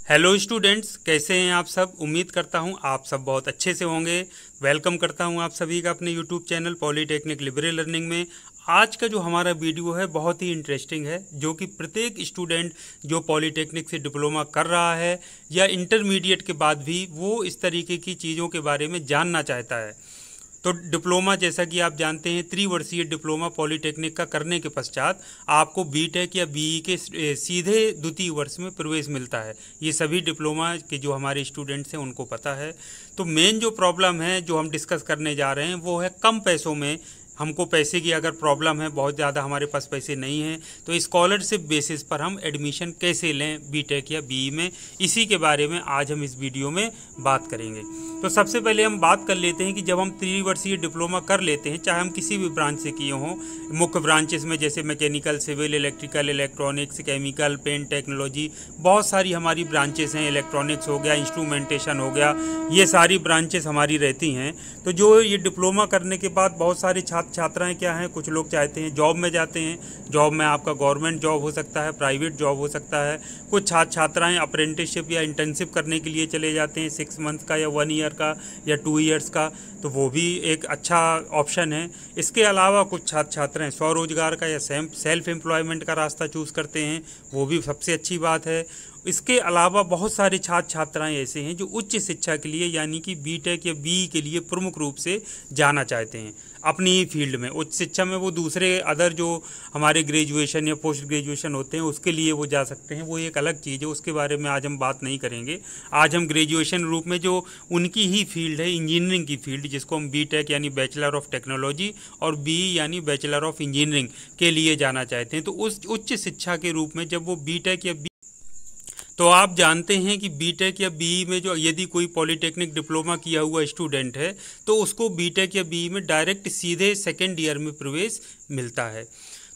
Hello students, कैसे हैं आप सब। उम्मीद करता हूं आप सब बहुत अच्छे से होंगे। वेलकम करता हूं आप सभी का अपने YouTube channel polytechnic liberal learning में। आज का जो हमारा वीडियो है बहुत ही इंटरेस्टिंग है, जो कि प्रत्येक स्टूडेंट जो पॉलीटेक्निक से डिप्लोमा कर रहा है या इंटरमीडिएट के बाद भी वो इस तरीके की चीज़ों के बारे में जानना चाहता है। तो डिप्लोमा, जैसा कि आप जानते हैं, त्रिवर्षीय डिप्लोमा पॉलीटेक्निक का करने के पश्चात आपको बीटेक या बीई के सीधे द्वितीय वर्ष में प्रवेश मिलता है। ये सभी डिप्लोमा के जो हमारे स्टूडेंट्स हैं उनको पता है। तो मेन जो प्रॉब्लम है जो हम डिस्कस करने जा रहे हैं वो है कम पैसों में। हमको पैसे की अगर प्रॉब्लम है, बहुत ज़्यादा हमारे पास पैसे नहीं हैं, तो स्कॉलरशिप बेसिस पर हम एडमिशन कैसे लें बीटेक या बीई में, इसी के बारे में आज हम इस वीडियो में बात करेंगे। तो सबसे पहले हम बात कर लेते हैं कि जब हम त्रिवर्षीय डिप्लोमा कर लेते हैं, चाहे हम किसी भी ब्रांच से किए हों, मुख्य ब्रांचेस में जैसे mechanical, civil, electrical, electronics, chemical, paint technology, बहुत सारी हमारी ब्रांचेस हैं। इलेक्ट्रॉनिक्स हो गया, इंस्ट्रूमेंटेशन हो गया, ये सारी ब्रांचेस हमारी रहती हैं। तो जो ये डिप्लोमा करने के बाद बहुत सारे छात्र छात्राएं क्या हैं, कुछ लोग चाहते हैं जॉब में जाते हैं। जॉब में आपका गवर्नमेंट जॉब हो सकता है, प्राइवेट जॉब हो सकता है। कुछ छात्र छात्राएं अप्रेंटिसशिप या इंटर्नशिप करने के लिए चले जाते हैं, 6 मंथ का या 1 ईयर का या 2 ईयर्स का, तो वो भी एक अच्छा ऑप्शन है। इसके अलावा कुछ छात्र छात्राएं स्वरोजगार का या सेल्फ एम्प्लॉयमेंट का रास्ता चूज़ करते हैं, वो भी सबसे अच्छी बात है। इसके अलावा बहुत सारे छात्र छात्राएं ऐसे हैं जो उच्च शिक्षा के लिए यानी कि बीटेक या बीई के लिए प्रमुख रूप से जाना चाहते हैं अपनी ही फील्ड में। उच्च शिक्षा में वो दूसरे अदर जो हमारे ग्रेजुएशन या पोस्ट ग्रेजुएशन होते हैं उसके लिए वो जा सकते हैं, वो एक अलग चीज़ है, उसके बारे में आज हम बात नहीं करेंगे। आज हम ग्रेजुएशन रूप में जो उनकी ही फील्ड है, इंजीनियरिंग की फील्ड, जिसको हम बीटेक यानी बैचलर ऑफ टेक्नोलॉजी और बीई यानी बैचलर ऑफ इंजीनियरिंग के लिए जाना चाहते हैं, तो उस उच्च शिक्षा के रूप में जब वो बीटेक या तो आप जानते हैं कि बीटेक या बीई में जो यदि कोई पॉलीटेक्निक डिप्लोमा किया हुआ स्टूडेंट है तो उसको बीटेक या बीई में डायरेक्ट सीधे सेकेंड ईयर में प्रवेश मिलता है।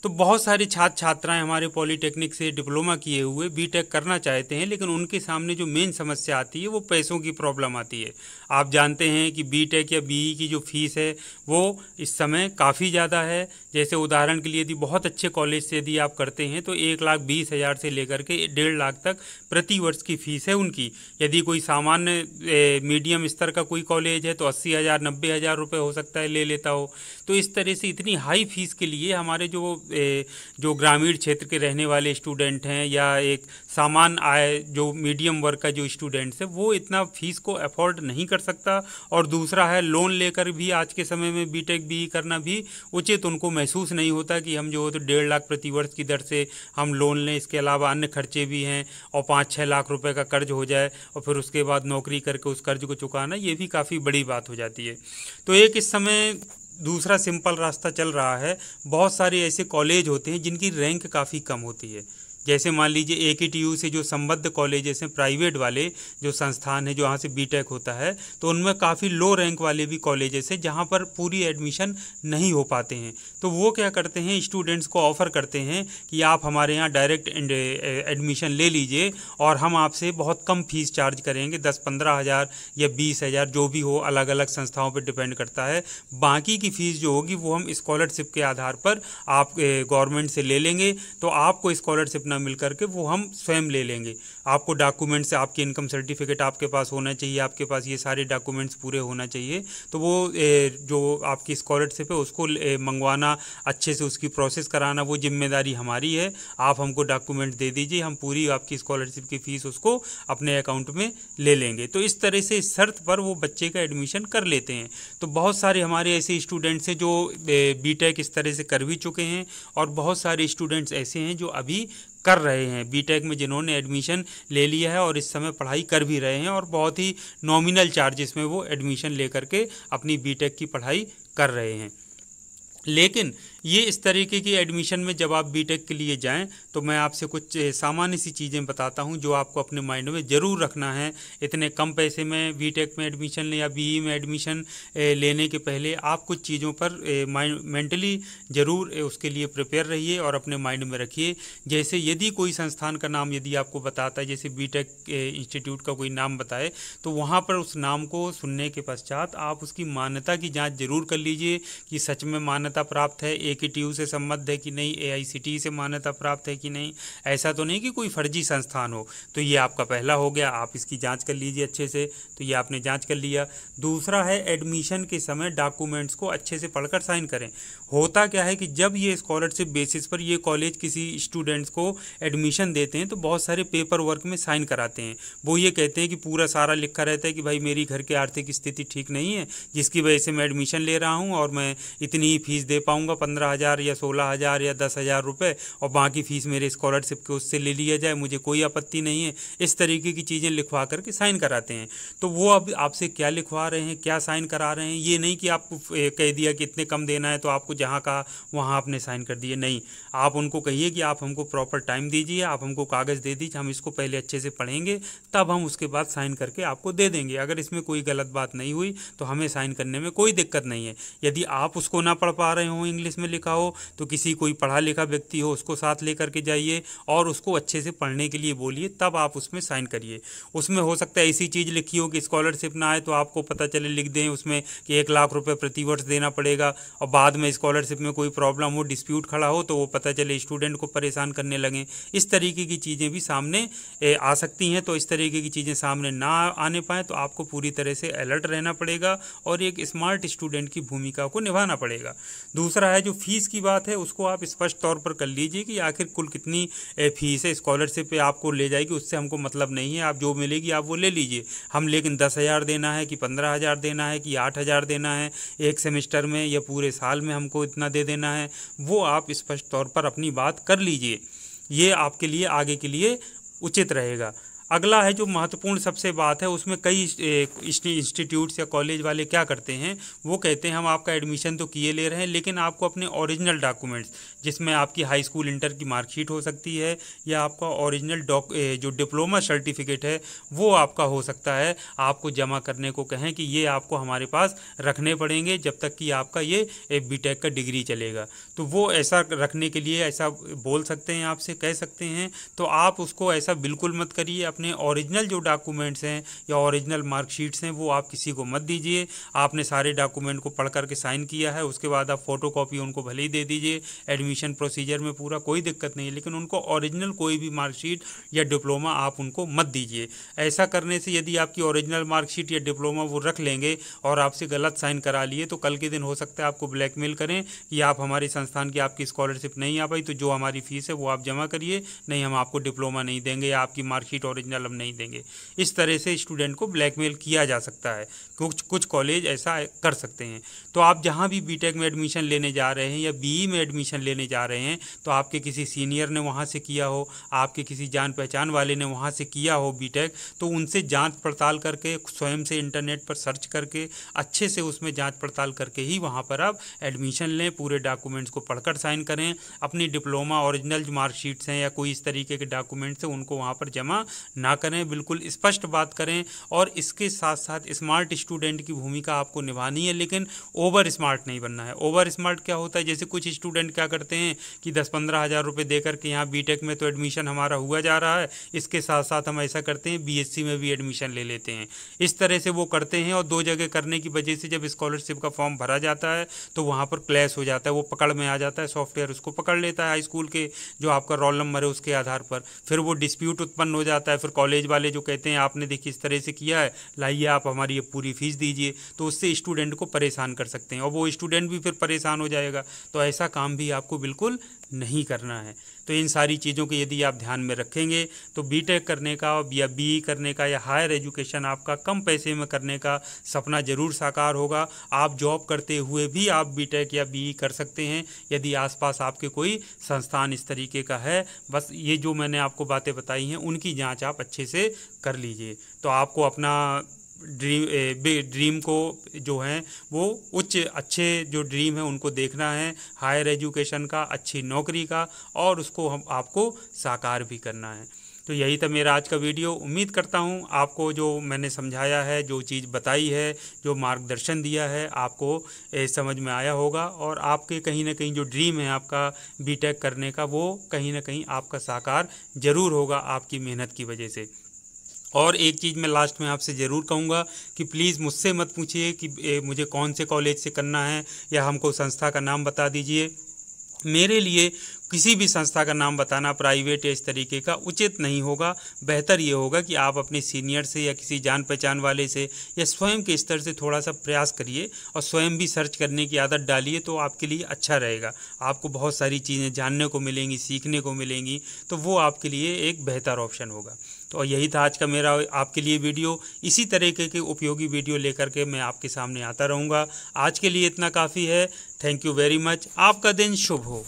तो बहुत सारे छात्र छात्राएं हमारे पॉलीटेक्निक से डिप्लोमा किए हुए बीटेक करना चाहते हैं, लेकिन उनके सामने जो मेन समस्या आती है वो पैसों की प्रॉब्लम आती है। आप जानते हैं कि बीटेक या बीई की जो फीस है वो इस समय काफ़ी ज़्यादा है। जैसे उदाहरण के लिए यदि बहुत अच्छे कॉलेज से यदि आप करते हैं तो 1,20,000 से लेकर के 1.5 लाख तक प्रति वर्ष की फ़ीस है उनकी। यदि कोई सामान्य मीडियम स्तर का कोई कॉलेज है तो 80,000 90,000 रुपये हो सकता है ले लेता हो। तो इस तरह से इतनी हाई फीस के लिए हमारे जो ग्रामीण क्षेत्र के रहने वाले स्टूडेंट हैं या एक सामान्य आय जो मीडियम वर्ग का जो स्टूडेंट्स है वो इतना फीस को अफोर्ड नहीं कर सकता। और दूसरा है, लोन लेकर भी आज के समय में बीटेक बीई करना भी उचित उनको महसूस नहीं होता कि हम जो तो 1.5 लाख प्रति वर्ष की दर से हम लोन लें। इसके अलावा अन्य खर्चे भी हैं और 5-6 लाख रुपए का कर्ज हो जाए और फिर उसके बाद नौकरी करके उस कर्ज को चुकाना, ये भी काफ़ी बड़ी बात हो जाती है। तो एक इस समय दूसरा सिंपल रास्ता चल रहा है। बहुत सारे ऐसे कॉलेज होते हैं जिनकी रैंक काफ़ी कम होती है। जैसे मान लीजिए एकेटीयू से जो संबद्ध कॉलेजेस हैं, प्राइवेट वाले जो संस्थान है जो यहाँ से बीटेक होता है, तो उनमें काफ़ी लो रैंक वाले भी कॉलेजेस हैं जहाँ पर पूरी एडमिशन नहीं हो पाते हैं। तो वो क्या करते हैं, स्टूडेंट्स को ऑफ़र करते हैं कि आप हमारे यहाँ डायरेक्ट एडमिशन ले लीजिए और हम आपसे बहुत कम फीस चार्ज करेंगे, 10-15 हज़ार या 20,000 जो भी हो, अलग अलग संस्थाओं पर डिपेंड करता है। बाकी की फ़ीस जो होगी वो हम स्कॉलरशिप के आधार पर आप गवर्नमेंट से ले लेंगे। तो आपको स्कॉलरशिप मिल करके वो हम स्वयं ले लेंगे। आपको डॉक्यूमेंट्स, आपकी इनकम सर्टिफिकेट आपके पास होना चाहिए, आपके पास ये सारे डॉक्यूमेंट्स पूरे होना चाहिए। तो वो जो आपकी स्कॉलरशिप है उसको मंगवाना, अच्छे से उसकी प्रोसेस कराना, वो जिम्मेदारी हमारी है। आप हमको डॉक्यूमेंट दे दीजिए, हम पूरी आपकी स्कॉलरशिप की फ़ीस उसको अपने अकाउंट में ले लेंगे। तो इस तरह से, इस शर्त पर वो बच्चे का एडमिशन कर लेते हैं। तो बहुत सारे हमारे ऐसे स्टूडेंट्स हैं जो बीटेक इस तरह से कर भी चुके हैं और बहुत सारे स्टूडेंट्स ऐसे हैं जो अभी कर रहे हैं बीटेक में, जिन्होंने एडमिशन ले लिया है और इस समय पढ़ाई कर भी रहे हैं और बहुत ही नॉमिनल चार्जेस में वो एडमिशन लेकर के अपनी बीटेक की पढ़ाई कर रहे हैं। लेकिन ये इस तरीके की एडमिशन में जब आप बीटेक के लिए जाएं तो मैं आपसे कुछ सामान्य सी चीज़ें बताता हूं जो आपको अपने माइंड में ज़रूर रखना है। इतने कम पैसे में बीटेक में एडमिशन लें या बीई में एडमिशन लेने के पहले आप कुछ चीज़ों पर मेंटली ज़रूर उसके लिए प्रिपेयर रहिए और अपने माइंड में रखिए। जैसे यदि कोई संस्थान का नाम यदि आपको बताता है, जैसे बीटेक इंस्टीट्यूट का कोई नाम बताए, तो वहाँ पर उस नाम को सुनने के पश्चात आप उसकी मान्यता की जाँच जरूर कर लीजिए कि सच में मान्यता प्राप्त है। JKTU से संबद्ध है कि नहीं, AICTE से मान्यता प्राप्त है कि नहीं, ऐसा तो नहीं कि कोई फर्जी संस्थान हो। तो ये आपका पहला हो गया, आप इसकी जांच कर लीजिए अच्छे से। तो ये आपने जांच कर लिया। दूसरा है एडमिशन के समय डॉक्यूमेंट्स को अच्छे से पढ़कर साइन करें। होता क्या है कि जब ये स्कॉलरशिप बेसिस पर ये कॉलेज किसी स्टूडेंट्स को एडमिशन देते हैं तो बहुत सारे पेपर वर्क में साइन कराते हैं। वो ये कहते हैं कि पूरा सारा लिखा रहता है कि भाई मेरी घर की आर्थिक स्थिति ठीक नहीं है, जिसकी वजह से मैं एडमिशन ले रहा हूँ और मैं इतनी ही फीस दे पाऊँगा, 15,000 या 16,000 या 10,000 रुपये, और बाकी फ़ीस मेरे स्कॉलरशिप के उससे ले लिया जाए, मुझे कोई आपत्ति नहीं है। इस तरीके की चीज़ें लिखवा करके साइन कराते हैं। तो वो अब आपसे क्या लिखवा रहे हैं, क्या साइन करा रहे हैं, ये नहीं कि आपको कह दिया कि इतने कम देना है तो आपको जहाँ कहा वहाँ आपने साइन कर दिए। नहीं, आप उनको कहिए कि आप हमको प्रॉपर टाइम दीजिए, आप हमको कागज़ दे दीजिए, हम इसको पहले अच्छे से पढ़ेंगे, तब हम उसके बाद साइन करके आपको दे देंगे। अगर इसमें कोई गलत बात नहीं हुई तो हमें साइन करने में कोई दिक्कत नहीं है। यदि आप उसको ना पढ़ पा रहे हो, इंग्लिश में लिखा हो, तो किसी कोई पढ़ा लिखा व्यक्ति हो उसको साथ लेकर के जाइए और उसको अच्छे से पढ़ने के लिए बोलिए, तब आप उसमें साइन करिए। उसमें हो सकता है ऐसी चीज़ लिखी हो कि स्कॉलरशिप ना आए तो आपको पता चले, लिख दें उसमें कि 1 लाख रुपए प्रतिवर्ष देना पड़ेगा, और बाद में स्कॉलरशिप में कोई प्रॉब्लम हो, डिस्प्यूट खड़ा हो, तो वो पता चले स्टूडेंट को परेशान करने लगें। इस तरीके की चीज़ें भी सामने आ सकती हैं। तो इस तरीके की चीज़ें सामने ना आने पाएँ तो आपको पूरी तरह से अलर्ट रहना पड़ेगा और एक स्मार्ट स्टूडेंट की भूमिका को निभाना पड़ेगा। दूसरा है जो फीस की बात है, उसको आप स्पष्ट तौर पर कर लीजिए कि आखिर कुल कितनी फीस है। स्कॉलरशिप पे आपको ले जाएगी, उससे हमको मतलब नहीं है, आप जो मिलेगी आप वो ले लीजिए। हम लेकिन 10,000 देना है कि 15,000 देना है कि 8,000 देना है एक सेमेस्टर में या पूरे साल में हमको इतना दे देना है, वो आप स्पष्ट तौर पर अपनी बात कर लीजिए। ये आपके लिए आगे के लिए उचित रहेगा। अगला है जो महत्वपूर्ण सबसे बात है, उसमें कई इंस्टीट्यूट्स या कॉलेज वाले क्या करते हैं, वो कहते हैं हम आपका एडमिशन तो किए ले रहे हैं, लेकिन आपको अपने ओरिजिनल डॉक्यूमेंट्स, जिसमें आपकी हाई स्कूल इंटर की मार्कशीट हो सकती है या आपका ओरिजिनल जो डिप्लोमा सर्टिफिकेट है वो आपका हो सकता है, आपको जमा करने को कहें कि ये आपको हमारे पास रखने पड़ेंगे जब तक कि आपका ये बीटेक का डिग्री चलेगा। तो वो ऐसा रखने के लिए ऐसा बोल सकते हैं, आपसे कह सकते हैं। तो आप उसको ऐसा बिल्कुल मत करिए। अपने ओरिजिनल जो डॉक्यूमेंट्स हैं या ओरिजिनल मार्कशीट्स हैं वो आप किसी को मत दीजिए। आपने सारे डॉक्यूमेंट को पढ़ करके साइन किया है, उसके बाद आप फोटोकॉपी उनको भले ही दे दीजिए। एडमिशन प्रोसीजर में पूरा कोई दिक्कत नहीं है, लेकिन उनको ओरिजिनल कोई भी मार्कशीट या डिप्लोमा आप उनको मत दीजिए। ऐसा करने से यदि आपकी ओरिजिनल मार्कशीट या डिप्लोमा वो रख लेंगे और आपसे गलत साइन करा लिए तो कल के दिन हो सकता है आपको ब्लैकमेल करें कि आप हमारे संस्थान की आपकी स्कॉलरशिप नहीं आ पाई तो जो हमारी फ़ीस है वो आप जमा करिए, नहीं हम आपको डिप्लोमा नहीं देंगे या आपकी मार्कशीट ओरिजिनल हम नहीं देंगे। इस तरह से स्टूडेंट को ब्लैकमेल किया जा सकता है। कुछ कॉलेज ऐसा कर सकते हैं। तो आप जहाँ भी बीटेक में एडमिशन लेने जा रहे हैं या बीई में एडमिशन लेने जा रहे हैं तो आपके किसी सीनियर ने वहाँ से किया हो, आपके किसी जान पहचान वाले ने वहाँ से किया हो बीटेक, तो उनसे जांच पड़ताल करके स्वयं से इंटरनेट पर सर्च करके अच्छे से उसमें जांच पड़ताल करके ही वहाँ पर आप एडमिशन लें। पूरे डॉक्यूमेंट्स को पढ़कर साइन करें। अपनी डिप्लोमा ओरिजिनल जो मार्कशीट्स हैं या कोई इस तरीके के डॉक्यूमेंट्स हैं उनको वहाँ पर जमा ना करें। बिल्कुल स्पष्ट बात करें। और इसके साथ साथ स्मार्ट स्टूडेंट की भूमिका आपको निभानी है, लेकिन ओवर स्मार्ट नहीं बनना है। ओवर स्मार्ट क्या होता है, जैसे कुछ स्टूडेंट क्या करते हैं कि 10-15 हज़ार रुपये दे करके यहाँ बीटेक में तो एडमिशन हमारा हुआ जा रहा है, इसके साथ साथ हम ऐसा करते हैं बीएससी में भी एडमिशन ले लेते हैं। इस तरह से वो करते हैं और दो जगह करने की वजह से जब स्कॉलरशिप का फॉर्म भरा जाता है तो वहाँ पर क्लैश हो जाता है, वो पकड़ में आ जाता है, सॉफ्टवेयर उसको पकड़ लेता है हाई स्कूल के जो आपका रोल नंबर है उसके आधार पर। फिर वो डिस्प्यूट उत्पन्न हो जाता है। फिर कॉलेज वाले जो कहते हैं आपने देखिए इस तरह से किया है, लाइए आप हमारी ये पूरी फीस दीजिए, तो उससे स्टूडेंट को परेशान कर सकते हैं और वो स्टूडेंट भी फिर परेशान हो जाएगा। तो ऐसा काम भी आपको बिल्कुल नहीं करना है। तो इन सारी चीज़ों को यदि आप ध्यान में रखेंगे तो बीटेक करने का या बीई करने का या हायर एजुकेशन आपका कम पैसे में करने का सपना ज़रूर साकार होगा। आप जॉब करते हुए भी आप बीटेक या बीई कर सकते हैं यदि आसपास आपके कोई संस्थान इस तरीके का है। बस ये जो मैंने आपको बातें बताई हैं उनकी जांच आप अच्छे से कर लीजिए। तो आपको अपना ड्रीम को जो है वो उच्च अच्छे जो ड्रीम है उनको देखना है, हायर एजुकेशन का, अच्छी नौकरी का, और उसको हम आपको साकार भी करना है। तो यही था मेरा आज का वीडियो। उम्मीद करता हूँ आपको जो मैंने समझाया है, जो चीज़ बताई है, जो मार्गदर्शन दिया है, आपको समझ में आया होगा और आपके कहीं ना कहीं जो ड्रीम है आपका बीटेक करने का वो कहीं ना कहीं आपका साकार ज़रूर होगा आपकी मेहनत की वजह से। और एक चीज़ मैं लास्ट में आपसे ज़रूर कहूँगा कि प्लीज़ मुझसे मत पूछिए कि मुझे कौन से कॉलेज से करना है या हमको संस्था का नाम बता दीजिए। मेरे लिए किसी भी संस्था का नाम बताना प्राइवेट या इस तरीके का उचित नहीं होगा। बेहतर ये होगा कि आप अपने सीनियर से या किसी जान पहचान वाले से या स्वयं के स्तर से थोड़ा सा प्रयास करिए और स्वयं भी सर्च करने की आदत डालिए, तो आपके लिए अच्छा रहेगा। आपको बहुत सारी चीज़ें जानने को मिलेंगी, सीखने को मिलेंगी, तो वो आपके लिए एक बेहतर ऑप्शन होगा। तो यही था आज का मेरा आपके लिए वीडियो। इसी तरीके के उपयोगी वीडियो लेकर के मैं आपके सामने आता रहूँगा। आज के लिए इतना काफ़ी है। Thank you very much. आपका दिन शुभ हो।